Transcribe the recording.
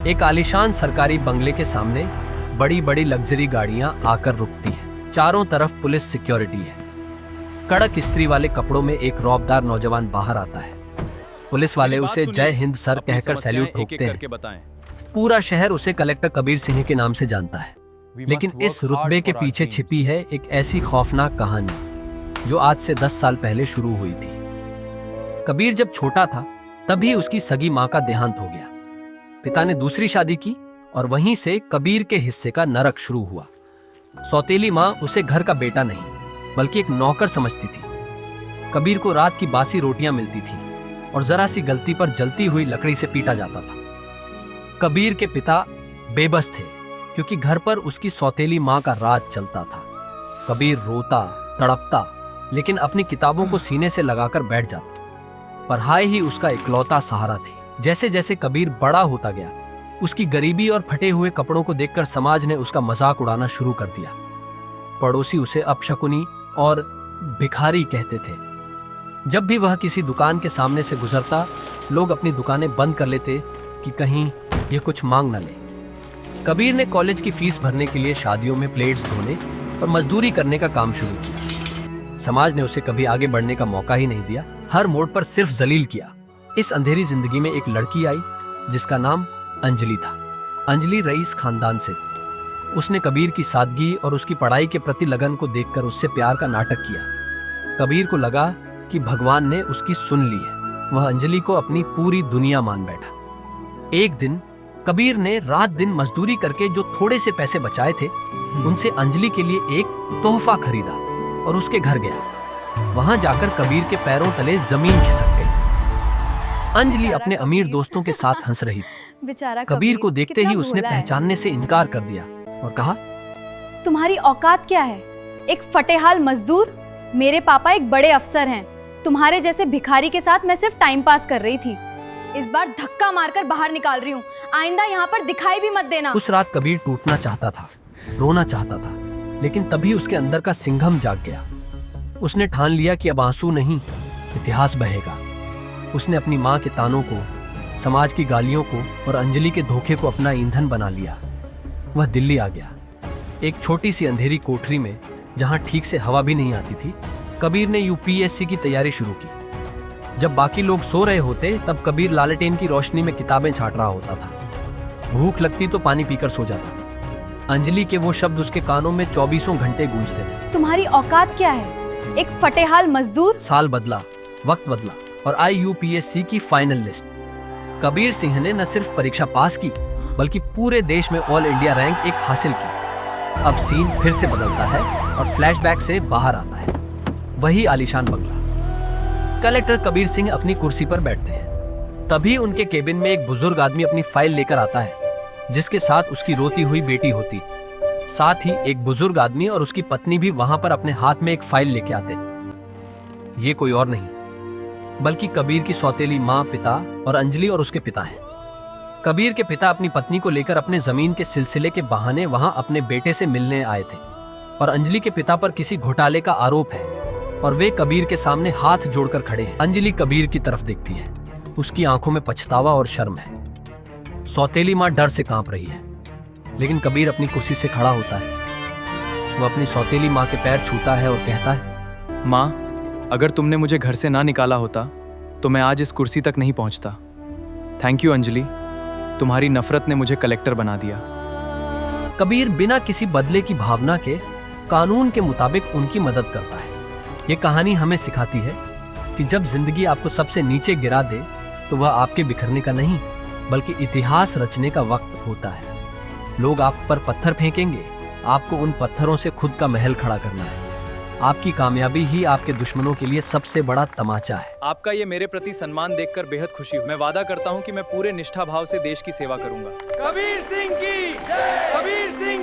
एक आलीशान सरकारी बंगले के सामने बड़ी बड़ी लग्जरी गाड़ियां आकर रुकती हैं। चारों तरफ पुलिस सिक्योरिटी है। कड़क इस्त्री वाले कपड़ों में एक रौबदार नौजवान बाहर आता है। पुलिस वाले उसे जय हिंद सर कहकर सैल्यूट ठोकते हैं। पूरा शहर उसे कलेक्टर कबीर सिंह के नाम से जानता है। लेकिन इस रुतबे के पीछे छिपी है एक ऐसी खौफनाक कहानी जो आज से 10 साल पहले शुरू हुई थी। कबीर जब छोटा था तभी उसकी सगी मां का देहांत हो गया। पिता ने दूसरी शादी की और वहीं से कबीर के हिस्से का नरक शुरू हुआ। सौतेली मां उसे घर का बेटा नहीं बल्कि एक नौकर समझती थी। कबीर को रात की बासी रोटियां मिलती थी और जरा सी गलती पर जलती हुई लकड़ी से पीटा जाता था। कबीर के पिता बेबस थे क्योंकि घर पर उसकी सौतेली मां का राज चलता था। कबीर रोता तड़पता लेकिन अपनी किताबों को सीने से लगाकर बैठ जाता। पढ़ाई ही उसका इकलौता सहारा थी। जैसे जैसे कबीर बड़ा होता गया उसकी गरीबी और फटे हुए कपड़ों को देखकर समाज ने उसका मजाक उड़ाना शुरू कर दिया। पड़ोसी उसे अपशकुनी और भिखारी कहते थे। जब भी वह किसी दुकान के सामने से गुजरता लोग अपनी दुकानें बंद कर लेते कि कहीं ये कुछ मांग न ले। कबीर ने कॉलेज की फीस भरने के लिए शादियों में प्लेट्स धोने और मजदूरी करने का काम शुरू किया। समाज ने उसे कभी आगे बढ़ने का मौका ही नहीं दिया। हर मोड़ पर सिर्फ जलील किया। इस अंधेरी जिंदगी में एक लड़की आई जिसका नाम अंजलि था। अंजलि रईस खानदान से। उसने कबीर की सादगी और उसकी पढ़ाई के प्रति लगन को देखकर उससे प्यार का नाटक किया। कबीर को लगा कि भगवान ने उसकी सुन ली है। वह अंजलि को अपनी पूरी दुनिया मान बैठा। एक दिन कबीर ने रात दिन मजदूरी करके जो थोड़े से पैसे बचाए थे उनसे अंजलि के लिए एक तोहफा खरीदा और उसके घर गया। वहां जाकर कबीर के पैरों तले जमीन खिसक गई। अंजलि अपने अमीर दोस्तों के साथ हंस रही थी। कबीर को देखते ही उसने पहचानने से इनकार कर दिया और कहा, तुम्हारी औकात क्या है? एक फटेहाल मजदूर। मेरे पापा एक बड़े अफसर हैं। तुम्हारे जैसे भिखारी के साथ मैं सिर्फ टाइम पास कर रही थी। इस बार धक्का मारकर बाहर निकाल रही हूँ। आइंदा यहाँ पर दिखाई भी मत देना। उस रात कबीर टूटना चाहता था, रोना चाहता था, लेकिन तभी उसके अंदर का सिंघम जाग गया। उसने ठान लिया कि अब आंसू नहीं, इतिहास बहेगा। उसने अपनी माँ के तानों को, समाज की गालियों को और अंजलि के धोखे को अपना ईंधन बना लिया। वह दिल्ली आ गया। एक छोटी सी अंधेरी कोठरी में जहाँ ठीक से हवा भी नहीं आती थी कबीर ने यूपीएससी की तैयारी शुरू की। जब बाकी लोग सो रहे होते तब कबीर लालटेन की रोशनी में किताबें छांट रहा होता था। भूख लगती तो पानी पीकर सो जाता। अंजलि के वो शब्द उसके कानों में 24 घंटे गूंजते थे। तुम्हारी औकात क्या है? एक फटेहाल मजदूर। साल बदला, वक्त बदला और आई यूपीएससी की फाइनल लिस्ट। कबीर सिंह ने न सिर्फ परीक्षा पास की बल्कि पूरे देश में ऑल इंडिया रैंक एक हासिल की। अब सीन फिर से बदलता है और फ्लैशबैक से बाहर आता है। वही आलीशान बंगला। कलेक्टर कबीर सिंह अपनी कुर्सी पर बैठते हैं। तभी उनके केबिन में एक बुजुर्ग आदमी अपनी फाइल लेकर आता है जिसके साथ उसकी रोती हुई बेटी होती। साथ ही एक बुजुर्ग आदमी और उसकी पत्नी भी वहां पर अपने हाथ में एक फाइल लेके आते। ये कोई और नहीं बल्कि कबीर की सौतेली माँ, पिता और अंजलि और उसके पिता हैं। कबीर के पिता अपनी पत्नी को लेकर अपने जमीन के सिलसिले के बहाने वहां अपने बेटे से मिलने आए थे और अंजलि के पिता पर किसी घोटाले का आरोप है और वे कबीर के सामने हाथ जोड़कर खड़े हैं। अंजलि कबीर की तरफ देखती है। उसकी आंखों में पछतावा और शर्म है। सौतेली माँ डर से कांप रही है लेकिन कबीर अपनी कुर्सी से खड़ा होता है। वो अपनी सौतेली माँ के पैर छूता है और कहता है, माँ, अगर तुमने मुझे घर से ना निकाला होता तो मैं आज इस कुर्सी तक नहीं पहुंचता। थैंक यू अंजलि, तुम्हारी नफरत ने मुझे कलेक्टर बना दिया। कबीर बिना किसी बदले की भावना के कानून के मुताबिक उनकी मदद करता है। ये कहानी हमें सिखाती है कि जब जिंदगी आपको सबसे नीचे गिरा दे तो वह आपके बिखरने का नहीं बल्कि इतिहास रचने का वक्त होता है। लोग आप पर पत्थर फेंकेंगे, आपको उन पत्थरों से खुद का महल खड़ा करना है। आपकी कामयाबी ही आपके दुश्मनों के लिए सबसे बड़ा तमाचा है। आपका ये मेरे प्रति सम्मान देखकर बेहद खुशी हुई। मैं वादा करता हूँ कि मैं पूरे निष्ठा भाव से देश की सेवा करूंगा। कबीर सिंह की जय! कबीर सिंह